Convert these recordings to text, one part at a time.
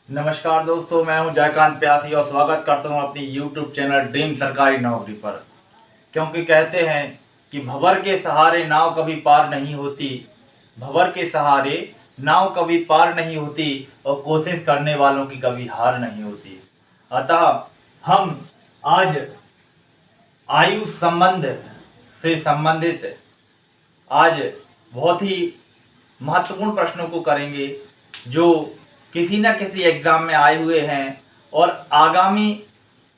नमस्कार दोस्तों, मैं हूं जयकांत प्यासी और स्वागत करता हूं अपनी YouTube चैनल ड्रीम सरकारी नौकरी पर। क्योंकि कहते हैं कि भंवर के सहारे नाव कभी पार नहीं होती, भंवर के सहारे नाव कभी पार नहीं होती और कोशिश करने वालों की कभी हार नहीं होती। अतः हम आज आयु संबंध से संबंधित आज बहुत ही महत्वपूर्ण प्रश्नों को करेंगे जो किसी न किसी एग्ज़ाम में आए हुए हैं और आगामी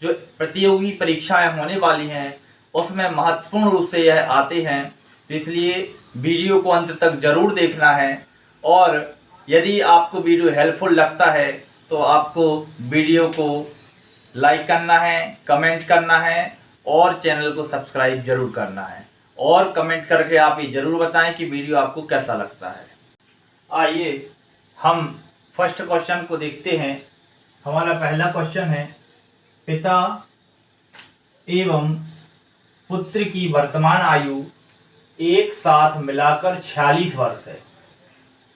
जो प्रतियोगी परीक्षाएं होने वाली हैं उसमें महत्वपूर्ण रूप से यह आते हैं। तो इसलिए वीडियो को अंत तक ज़रूर देखना है और यदि आपको वीडियो हेल्पफुल लगता है तो आपको वीडियो को लाइक करना है, कमेंट करना है और चैनल को सब्सक्राइब जरूर करना है और कमेंट करके आप ये ज़रूर बताएं कि वीडियो आपको कैसा लगता है। आइए हम फर्स्ट क्वेश्चन को देखते हैं। हमारा पहला क्वेश्चन है, पिता एवं पुत्र की वर्तमान आयु एक साथ मिलाकर 46 वर्ष है।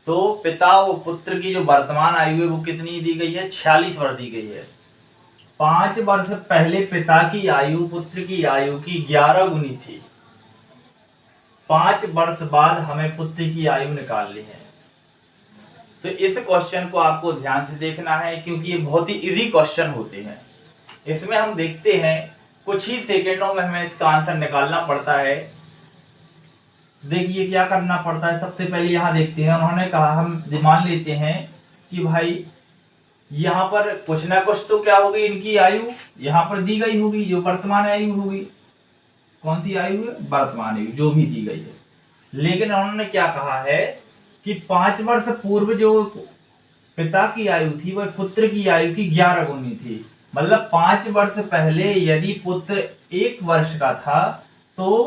तो पिता और पुत्र की जो वर्तमान आयु है वो कितनी दी गई है? 46 वर्ष दी गई है। 5 वर्ष पहले पिता की आयु पुत्र की आयु की 11 गुनी थी। 5 वर्ष बाद हमें पुत्र की आयु निकालनी है। तो इस क्वेश्चन को आपको ध्यान से देखना है क्योंकि ये बहुत ही इजी क्वेश्चन होते हैं। इसमें हम देखते हैं कुछ ही सेकंडों में हमें इसका आंसर निकालना पड़ता है। देखिए क्या करना पड़ता है। सबसे पहले यहाँ देखते हैं, उन्होंने कहा, हम मान लेते हैं कि भाई यहाँ पर कुछ ना कुछ तो क्या होगी, इनकी आयु यहाँ पर दी गई होगी, जो वर्तमान आयु होगी। कौन सी आयु है? वर्तमान आयु जो भी दी गई है। लेकिन उन्होंने क्या कहा है कि 5 वर्ष पूर्व जो पिता की आयु थी वह पुत्र की आयु की 11 गुनी थी। मतलब 5 वर्ष पहले यदि पुत्र 1 वर्ष का था तो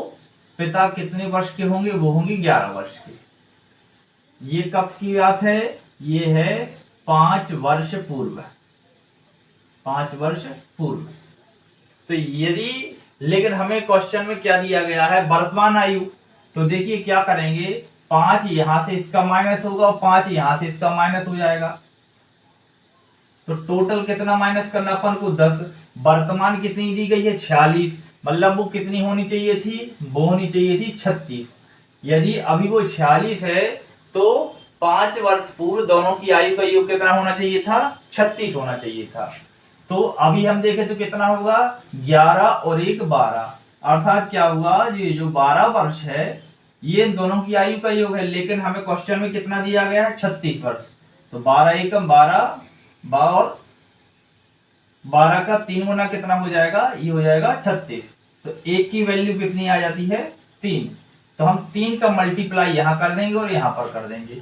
पिता कितने वर्ष के होंगे? वो होंगे 11 वर्ष के। ये कब की बात है? ये है 5 वर्ष पूर्व। 5 वर्ष पूर्व। तो यदि, लेकिन हमें क्वेश्चन में क्या दिया गया है? वर्तमान आयु। तो देखिए क्या करेंगे, 5 यहां से इसका माइनस होगा और 5 यहां से इसका माइनस हो जाएगा। तो टोटल कितना माइनस करना अपन को? 10। वर्तमान कितनी दी गई है? 46। मतलब वो कितनी होनी चाहिए थी? वो होनी चाहिए थी 36। यदि अभी वो 46 है तो 5 वर्ष पूर्व दोनों की आयु का योग कितना होना चाहिए था? 36 होना चाहिए था। तो अभी हम देखें तो कितना होगा? 11 और 1 12। अर्थात क्या हुआ, ये जो 12 वर्ष है ये दोनों की आयु का योग है। लेकिन हमें क्वेश्चन में कितना दिया गया है? 36 वर्ष। तो 12 एकम 12 और 12 का 3 गुना कितना हो जाएगा? ये हो जाएगा 36। तो 1 की वैल्यू कितनी आ जाती है? 3। तो हम 3 का मल्टीप्लाई यहां कर देंगे और यहां पर कर देंगे।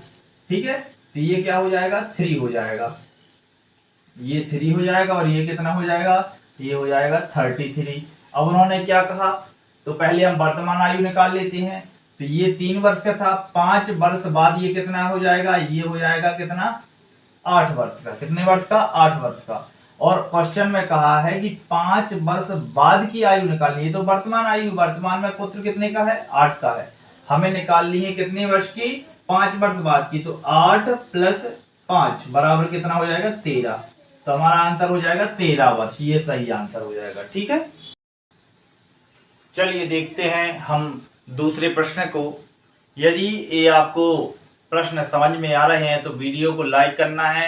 ठीक है, तो ये क्या हो जाएगा? 3 हो जाएगा। ये 3 हो जाएगा और ये कितना हो जाएगा? ये हो जाएगा 33। अब उन्होंने क्या कहा? तो पहले हम वर्तमान आयु निकाल लेते हैं। तो ये 3 वर्ष का था, 5 वर्ष बाद ये कितना हो जाएगा? ये हो जाएगा कितना? 8 वर्ष का। कितने वर्ष का? 8 वर्ष का। और क्वेश्चन में कहा है कि 5 वर्ष बाद की आयु निकालनी है। तो वर्तमान आयु, वर्तमान में पुत्र कितने का है? 8 का है। हमें निकालनी है कितने वर्ष की? 5 वर्ष बाद की। तो 8 + 5 बराबर कितना हो जाएगा? 13। तो हमारा आंसर हो जाएगा 13 वर्ष। ये सही आंसर हो जाएगा। ठीक है, चलिए देखते हैं हम दूसरे प्रश्न को। यदि ये आपको प्रश्न समझ में आ रहे हैं तो वीडियो को लाइक करना है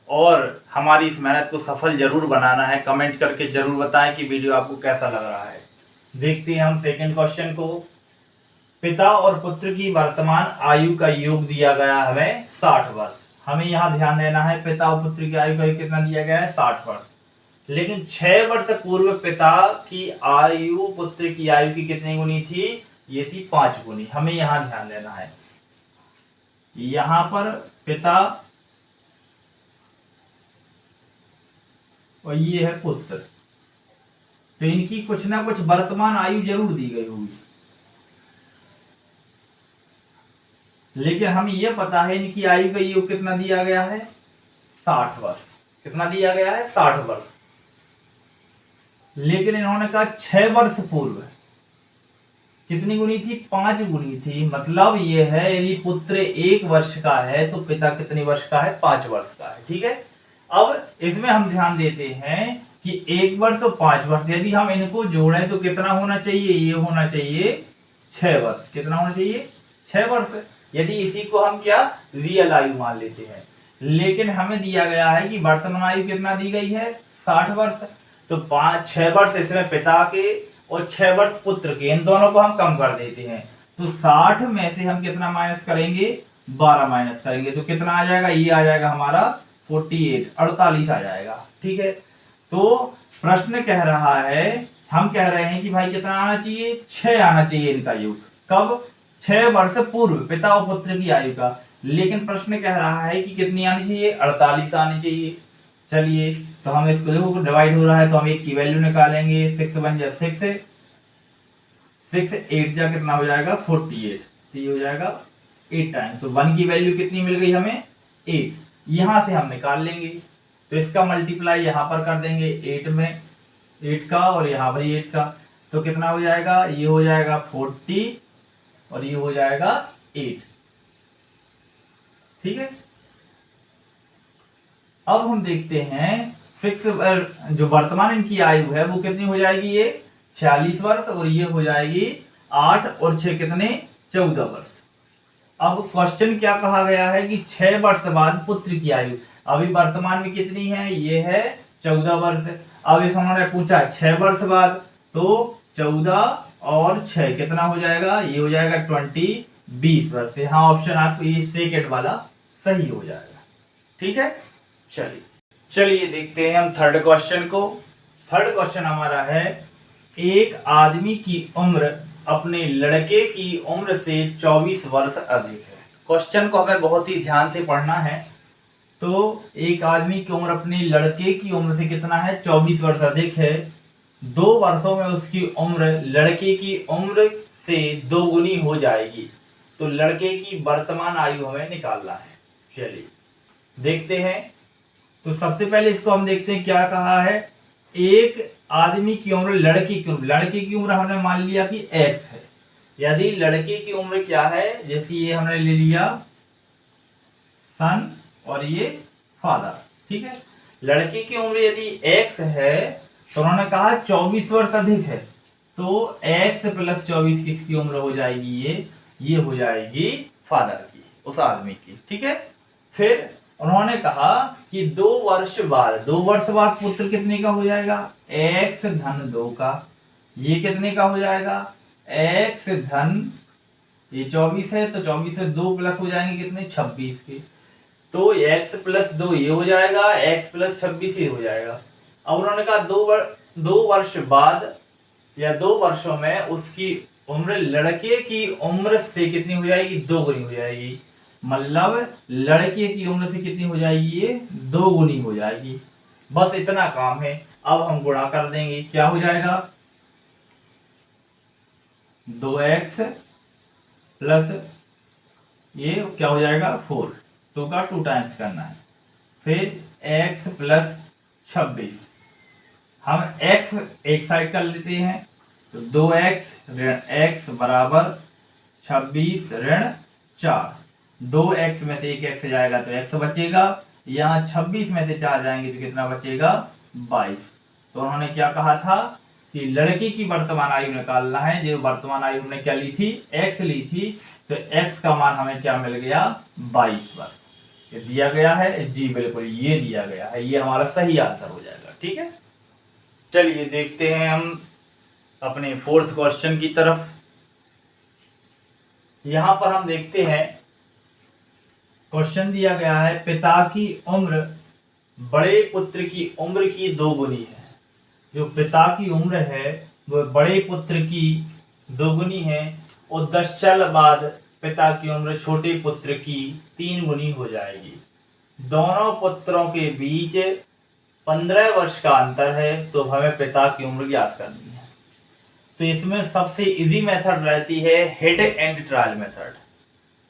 और हमारी इस मेहनत को सफल जरूर बनाना है। कमेंट करके जरूर बताएं कि वीडियो आपको कैसा लग रहा है। देखते हैं हम सेकंड क्वेश्चन को। पिता और पुत्र की वर्तमान आयु का योग दिया गया हमें 60 वर्ष। हमें यहाँ ध्यान देना है, पिता और पुत्र की आयु का योग कितना दिया गया है? 60 वर्ष। लेकिन 6 वर्ष पूर्व पिता की आयु पुत्र की आयु की कितनी गुनी थी? ये थी 5 गुनी। हमें यहां ध्यान देना है, यहां पर पिता और ये है पुत्र, तो इनकी कुछ ना कुछ वर्तमान आयु जरूर दी गई होगी। लेकिन हमें यह पता है इनकी आयु का योग कितना दिया गया है? 60 वर्ष। कितना दिया गया है? 60 वर्ष। लेकिन इन्होंने कहा 6 वर्ष पूर्व कितनी गुनी थी? 5 गुनी थी। मतलब ये है यदि पुत्र 1 वर्ष का है तो पिता कितने वर्ष का है? 5 वर्ष का है। ठीक है, अब इसमें हम ध्यान देते हैं कि 1 वर्ष और 5 वर्ष, यदि हम इनको जोड़ें तो कितना होना चाहिए, ये होना चाहिए 6 वर्ष। कितना होना चाहिए, 6 वर्ष। यदि इसी को हम क्या रियल आयु मान लेते हैं, लेकिन हमें दिया गया है कि वर्तमान आयु कितना दी गई है, 60 वर्ष। तो 6 वर्ष इसमें पिता के और 6 वर्ष पुत्र के, इन दोनों को हम कम कर देते हैं। तो 60 में से हम कितना माइनस करेंगे, 12 माइनस करेंगे, तो कितना आ जाएगा, ये आ जाएगा हमारा 48, 48 आ जाएगा। ठीक है, तो प्रश्न कह रहा है, हम कह रहे हैं कि भाई कितना आना चाहिए, 6 आना चाहिए इनका योग। कब, 6 वर्ष पूर्व पिता और पुत्र की आयु का। लेकिन प्रश्न कह रहा है कि कितनी आनी चाहिए, 48 आनी चाहिए। चलिए, तो हम इसको देखो डिवाइड हो रहा है, तो हम एक की वैल्यू निकालेंगे। 6 1 जा 6, 6 8 जा कितना हो जाएगा, 48। तो ये हो जाएगा 8 टाइम्स। तो 1 की वैल्यू कितनी मिल गई हमें, 8। यहां से हम निकाल लेंगे, तो इसका मल्टीप्लाई यहां पर कर देंगे 8 में, 8 का, और यहां पर 8 का। तो कितना हो जाएगा, ये हो जाएगा 40 और ये हो जाएगा 8। ठीक है, अब हम देखते हैं 6 जो वर्तमान इनकी आयु है वो कितनी हो जाएगी, ये 46 वर्ष, और ये हो जाएगी 8 और 6 कितने, 14 वर्ष। अब क्वेश्चन क्या कहा गया है कि 6 वर्ष बाद पुत्र की आयु, अभी वर्तमान में कितनी है, ये है 14 वर्ष। अब इस उन्होंने पूछा 6 वर्ष बाद, तो 14 और 6 कितना हो जाएगा, ये हो जाएगा 20 वर्ष। यहाँ ऑप्शन आपको ये सेकंड वाला सही हो जाएगा। ठीक है, चलिए देखते हैं हम थर्ड क्वेश्चन को। थर्ड क्वेश्चन हमारा है, एक आदमी की उम्र अपने लड़के की उम्र से 24 वर्ष अधिक है। क्वेश्चन को हमें बहुत ही ध्यान से पढ़ना है। तो एक आदमी की उम्र अपने लड़के की उम्र से कितना है, 24 वर्ष अधिक है। 2 वर्षों में उसकी उम्र लड़के की उम्र से 2 गुनी हो जाएगी। तो लड़के की वर्तमान आयु हमें निकालना है। चलिए देखते हैं। तो सबसे पहले इसको हम देखते हैं क्या कहा है, एक आदमी की उम्र लड़की की उम्र हमने मान लिया कि x है। यदि लड़के की उम्र क्या है, जैसे ये हमने ले लिया सन और ये फादर। ठीक है, लड़के की उम्र यदि x है तो उन्होंने कहा 24 वर्ष अधिक है, तो x + 24 किसकी उम्र हो जाएगी, ये हो जाएगी फादर की, उस आदमी की। ठीक है, फिर उन्होंने कहा कि 2 वर्ष बाद पुत्र कितने का हो जाएगा, x धन 2 का। ये कितने का हो जाएगा, x धन, ये 24 है तो 24 में 2 प्लस हो जाएंगे कितने, 26 के। तो x + 2 ये हो जाएगा, x + 26 ये हो जाएगा। अब उन्होंने कहा 2 वर्ष बाद या 2 वर्षों में उसकी उम्र लड़के की उम्र से कितनी हो जाएगी, 2 गुनी हो जाएगी। मतलब लड़के की उम्र से कितनी हो जाएगी, ये 2 गुनी हो जाएगी। बस इतना काम है। अब हम गुणा कर देंगे, क्या हो जाएगा, 2x प्लस ये क्या हो जाएगा 4, 2 का 2 टाइम्स करना है। फिर x + 26, हम x एक साइड कर लेते हैं, तो 2x ऋण x बराबर 26 ऋण 4। 2x में से 1 x जाएगा तो x बचेगा, यहाँ 26 में से 4 जाएंगे तो कितना बचेगा, 22। तो उन्होंने क्या कहा था कि लड़की की वर्तमान आयु निकालना है। जो वर्तमान आयु हमने क्या ली थी, x ली थी, तो x का मान हमें क्या मिल गया, 22 वर्ष। ये दिया गया है, जी बिल्कुल ये दिया गया है, ये हमारा सही आंसर हो जाएगा। ठीक है, चलिए देखते हैं हम अपने फोर्थ क्वेश्चन की तरफ। यहां पर हम देखते हैं क्वेश्चन दिया गया है, पिता की उम्र बड़े पुत्र की उम्र की 2 गुनी है। जो पिता की उम्र है वो बड़े पुत्र की 2 गुनी है, और 10 साल बाद पिता की उम्र छोटे पुत्र की 3 गुनी हो जाएगी। दोनों पुत्रों के बीच 15 वर्ष का अंतर है, तो हमें पिता की उम्र ज्ञात करनी है। तो इसमें सबसे इजी मेथड रहती है hit and trial method.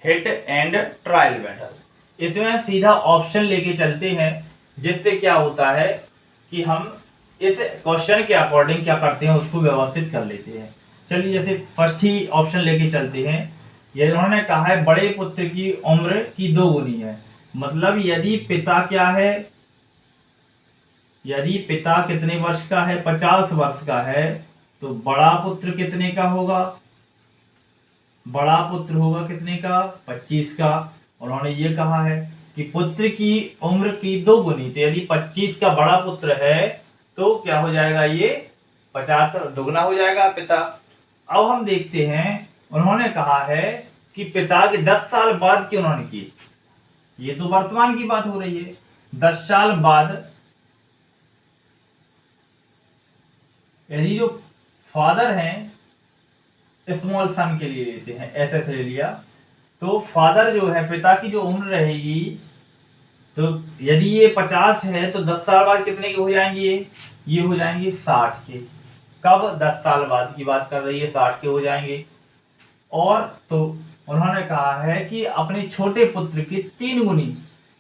Hit and trial method, इसमें हम सीधा ऑप्शन लेके चलते हैं, जिससे क्या होता है कि हम इस क्वेश्चन के अकॉर्डिंग क्या करते हैं, उसको व्यवस्थित कर लेते हैं। चलिए जैसे फर्स्ट ही ऑप्शन लेके चलते हैं। ये उन्होंने कहा है बड़े पुत्र की उम्र की 2 गुनी है, मतलब यदि पिता क्या है, यदि पिता कितने वर्ष का है, 50 वर्ष का है, तो बड़ा पुत्र कितने का होगा, बड़ा पुत्र होगा कितने का, 25 का। उन्होंने ये कहा है कि पुत्र की उम्र की 2 गुनी, तो यदि 25 का बड़ा पुत्र है तो क्या हो जाएगा, ये 50 दुगना हो जाएगा पिता। अब हम देखते हैं, उन्होंने कहा है कि पिता के 10 साल बाद की उन्होंने की, ये तो वर्तमान की बात हो रही है, 10 साल बाद यदि जो फादर हैं, स्मॉल सन के लिए लेते हैं, ऐसे ले लिया, तो फादर जो है, पिता की जो उम्र रहेगी, तो यदि ये 50 है तो 10 साल बाद कितने के हो जाएंगे, ये हो जाएंगे 60 के। कब, 10 साल बाद की बात कर रही है, 60 के हो जाएंगे। और तो उन्होंने कहा है कि अपने छोटे पुत्र की 3 गुनी,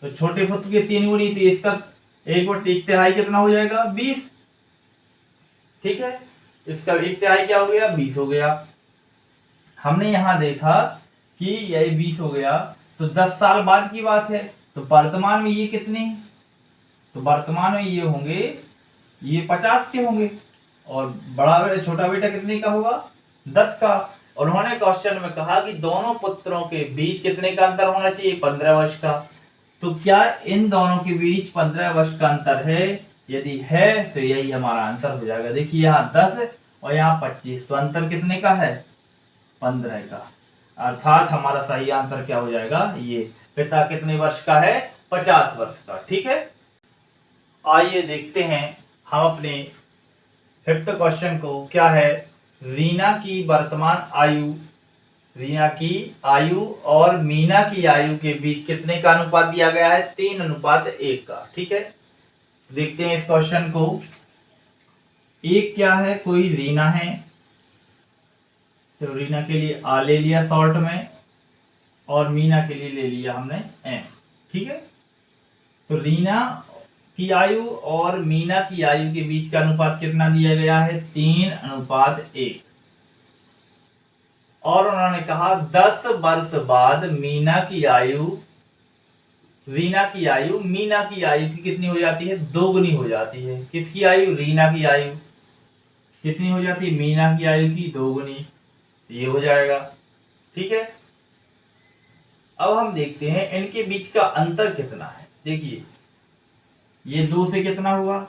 तो छोटे पुत्र की 3 गुनी, तो इसका 1/3 कितना हो जाएगा, 20। ठीक है, इसका 1/3 क्या हो गया, 20 हो गया। हमने यहां देखा कि यही 20 हो गया, तो 10 साल बाद की बात है, तो वर्तमान में ये कितने, तो वर्तमान में ये होंगे, ये 50 के होंगे, और बड़ा बेटा छोटा बेटा कितने का होगा, 10 का। और उन्होंने क्वेश्चन में कहा कि दोनों पुत्रों के बीच कितने का अंतर होना चाहिए, 15 वर्ष का। तो क्या इन दोनों के बीच 15 वर्ष का अंतर है, यदि है तो यही हमारा आंसर हो जाएगा। देखिए यहाँ 10 और यहाँ 25, तो अंतर कितने का है, 15 का। अर्थात हमारा सही आंसर क्या हो जाएगा, ये पिता कितने वर्ष का है, 50 वर्ष का। ठीक है, आइए देखते हैं हम अपने 5th क्वेश्चन को, क्या है, रीना की वर्तमान आयु, रीना की आयु और मीना की आयु के बीच कितने का अनुपात दिया गया है, 3:1 का। ठीक है, देखते हैं इस क्वेश्चन को। एक क्या है, कोई रीना है, तो रीना के लिए आ ले लिया शॉर्ट में, और मीना के लिए ले लिया हमने एम। ठीक है, तो रीना की आयु और मीना की आयु के बीच का अनुपात कितना दिया गया है, 3:1। और उन्होंने कहा 10 वर्ष बाद मीना की आयु, रीना की आयु मीना की आयु की कितनी हो जाती है, 2 गुनी हो जाती है। किसकी आयु, रीना की आयु कितनी हो जाती है, मीना की आयु की 2 गुनी, ये हो जाएगा। ठीक है, अब हम देखते हैं इनके बीच का अंतर कितना है। देखिए ये 2 से कितना हुआ,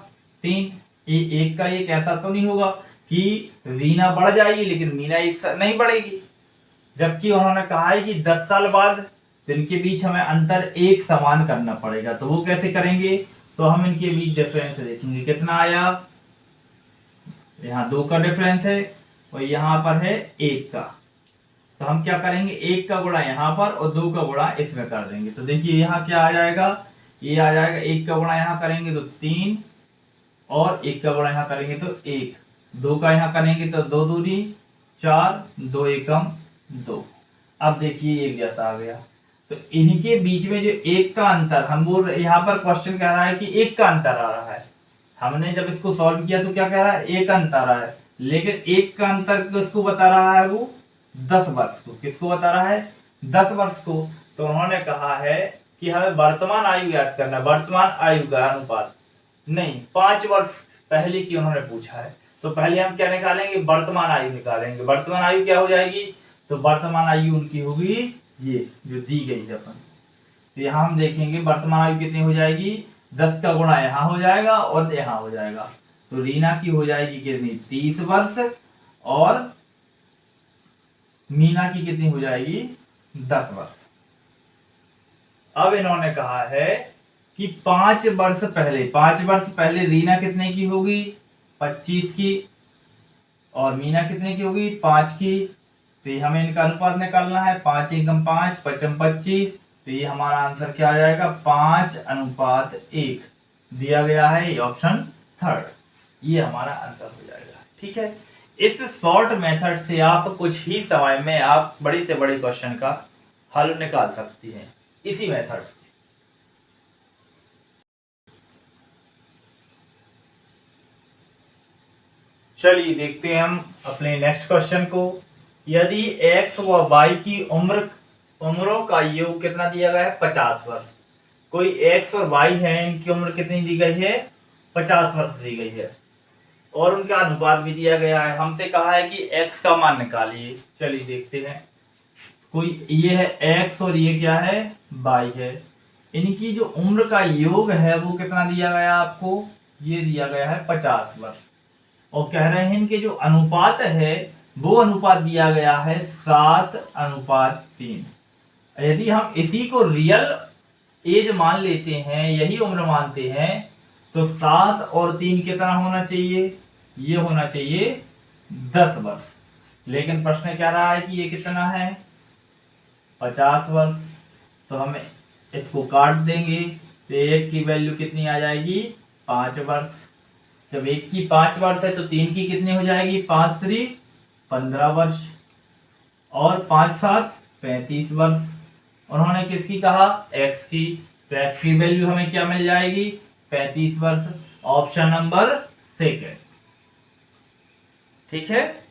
3, ये 1 का 1, ऐसा तो नहीं होगा कि रीना बढ़ जाएगी लेकिन मीना 1 नहीं बढ़ेगी, जबकि उन्होंने कहा है कि 10 साल बाद, तो इनके बीच हमें अंतर 1 समान करना पड़ेगा। तो वो कैसे करेंगे, तो हम इनके बीच डिफरेंस देखेंगे, कितना आया, यहाँ 2 का डिफरेंस है और यहाँ पर है 1 का। तो हम क्या करेंगे, 1 का गुणा यहाँ पर और 2 का गुणा इसमें कर देंगे। तो देखिए यहाँ क्या आ जाएगा, ये आ जाएगा, 1 का गुणा यहाँ करेंगे तो 3, और 1 का गुणा यहाँ करेंगे तो 1, 2 का यहाँ करेंगे तो 2 दूनी 4, 2 एकम 2। अब देखिए एक जैसा आ गया। तो इनके बीच में जो 1 का अंतर, हम बोल रहे, यहाँ पर क्वेश्चन कह रहा है कि 1 का अंतर आ रहा है। हमने जब इसको सॉल्व किया तो क्या कह रहा है, 1 का अंतर आ है, लेकिन 1 का अंतर किसको बता रहा है, वो 10 वर्ष को। किसको बता रहा है, 10 वर्ष को। तो उन्होंने कहा है कि हमें वर्तमान आयु याद करना, वर्तमान आयु का अनुपात नहीं, 5 वर्ष पहले की उन्होंने पूछा है। तो पहले हम क्या निकालेंगे, वर्तमान आयु निकालेंगे। वर्तमान आयु क्या हो जाएगी, तो वर्तमान आयु उनकी होगी ये जो दी गई है अपन। तो यहाँ हम देखेंगे वर्तमान आयु कितनी हो जाएगी, 10 का गुणा यहाँ हो जाएगा और यहाँ हो जाएगा। तो रीना की हो जाएगी कितनी, 30 वर्ष, और मीना की कितनी हो जाएगी, 10 वर्ष। अब इन्होंने कहा है कि 5 वर्ष पहले रीना कितने की होगी, 25 की, और मीना कितने की होगी, 5 की। तो ये हमें इनका अनुपात निकालना है, 5 एकम 5, 5 25। तो ये हमारा आंसर क्या आ जाएगा, 5:1 दिया गया है, ये ऑप्शन 3, ये हमारा आंसर हो जाएगा। ठीक है, इस शॉर्ट मेथड से आप कुछ ही समय में आप बड़े से बड़े क्वेश्चन का हल निकाल सकती हैं, इसी मेथड से। चलिए देखते हैं हम अपने नेक्स्ट क्वेश्चन को। यदि x व y की उम्रों का योग कितना दिया गया है, 50 वर्ष। कोई x और y है, इनकी उम्र कितनी दी गई है, 50 वर्ष दी गई है और उनका अनुपात भी दिया गया है। हमसे कहा है कि x का मान निकालिए। चलिए देखते हैं। कोई ये है x और ये क्या है, y है। इनकी जो उम्र का योग है वो कितना दिया गया आपको, ये दिया गया है 50 वर्ष। और कह रहे हैं इनके जो अनुपात है वो अनुपात दिया गया है 7:3। यदि हम इसी को रियल एज मान लेते हैं, यही उम्र मानते हैं, तो 7 और 3 कितना होना चाहिए, ये होना चाहिए 10 वर्ष। लेकिन प्रश्न क्या रहा है कि ये कितना है, 50 वर्ष। तो हम इसको काट देंगे तो एक की वैल्यू कितनी आ जाएगी, 5 वर्ष। जब एक की 5 वर्ष है तो 3 की कितनी हो जाएगी, 5 3 15 वर्ष और 5 7 35 वर्ष। उन्होंने किसकी कहा, x की। तो x की वैल्यू हमें क्या मिल जाएगी, 35 वर्ष। Option number second. ठीक है।